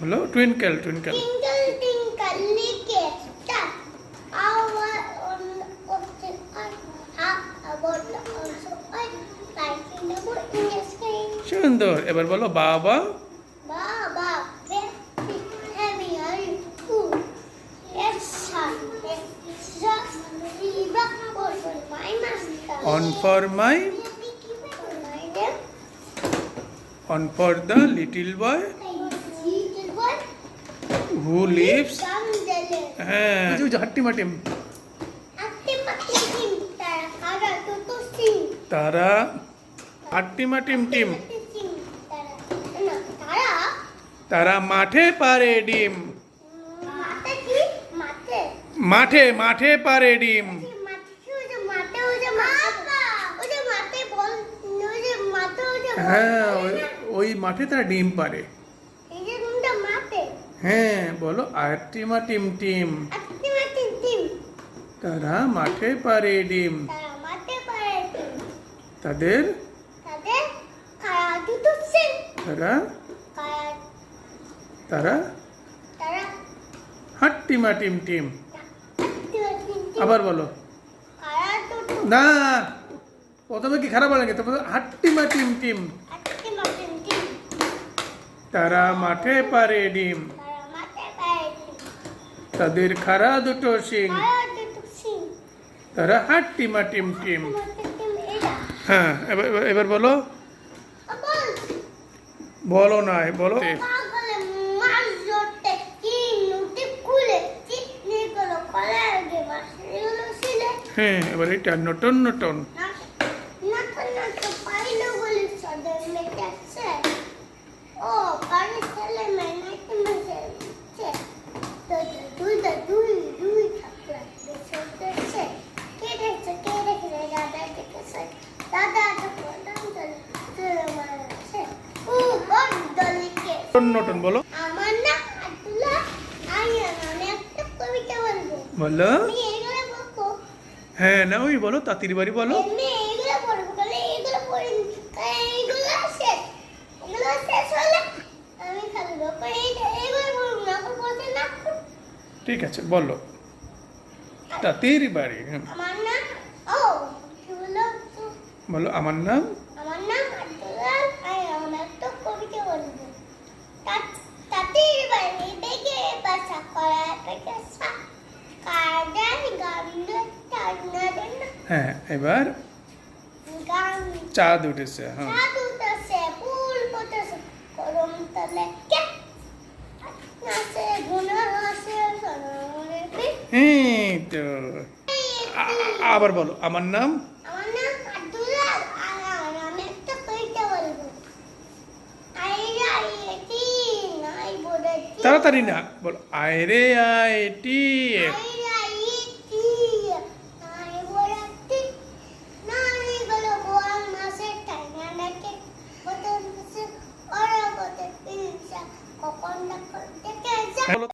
বলো twinkle twinkle. Twinkle, twinkle, little star, how on the earth, how about the also earth, like in the moon in the sky. সুন্দর। এবার বলো বাবা। Baba, where heavy are you? Cool. Yes, sir. Yes, sir. Riva, for my master. On for my, My dear, on for the little boy little boy, who lives. come the left. হ্যাঁ হাট্টি মাটিম। Ate pati him, tara kara to sing. তারা হাট্টিমা টিম টিম। Ate sing, tara. Na, tara. তারা মাঠে পারে ডিম। Mate ki? Mate. মাঠে মাঠে পারে ডিম। Mate ki oje mate oje mate. Oje mate bol. Oje mate oje. হ্যাঁ ওই মাঠে তারা ডিম পারে। এই যে কোনটা mate. হ্যাঁ বলো হাট্টিমা টিম টিম। Ate mate tim. তারা মাঠে পারে ডিম। Tara mate pare. তাদের তাদের kara duto sing. তারা Kara তারা tara. হাট্টিমা টিম টিম। Ate mate tim. আবার বলো। Kara duto. না প্রথমে কি খারাপ লাগে? তারপর হাট্টিমা টিম টিম। Ate mate tim. তারা মাঠে পারে ডিম। Tara mate pare. তাদের খাড়া দুটো শিং। Kara duto sing. তারা হাট্টিমা টিম টিম। Mate tim era. হ্যাঁ এবার বলো। Abol. বলো নাই বলো। পাগলে মাছ ধরতে কি নদী খুলে চিকনি গুলো কলে আগে মাছগুলো ছিলে হ্যাঁ এবার এটা নটন নটন। না না তো পাইলো বলে সদর মেটাচ্ছে ও পানি ছেলে মেনাইতে মেসেছে তো দুই থাকলে বেসতে কে দেখে দাদা দেখেছে দাদা তো প্রধান চলে মারছে ও বড়লিকে নটন বলো। আমার নাম আব্দুল্লাহ আয়ান আমি একটা কবিতা বলবো বলো। আমি এগুলো বলবো হ্যাঁ না ওই বলো তাঁতির বাড়ি বলো। এমনি এগুলো পড়বো বলে এগুলো পড়ি এগুলো শেষ হলে আমি খেলবো পরে এগুলো পড়বো না বলতে না ঠিক আছে বলো তাঁতির বাড়ি। হ্যাঁ। আমার নাম ও কি বলো তো বলো আমার নাম। আমার নাম আব্দুল্লাহ আয়ান আমি একটা কবিতা বলবো তাঁতির বাড়ি বেগে বাসা করা পেটেছা কাদার গান্ড টানা দেন হ্যাঁ এবার গান চাঁদ উঠেছে। হ্যাঁ সাধুতাছে ফুল ফোটেছে গরম তলে কে নাচে গুনা হাসে সোনামনে এই তো আবার বলো আমার নাম। আমার নাম আব্দুল্লাহ আয়ান আমি একটা কবিতা বলবো আইরা আইটি নাই বলেছি তাড়াতাড়ি না বলো আয় রে আয় টি আইরা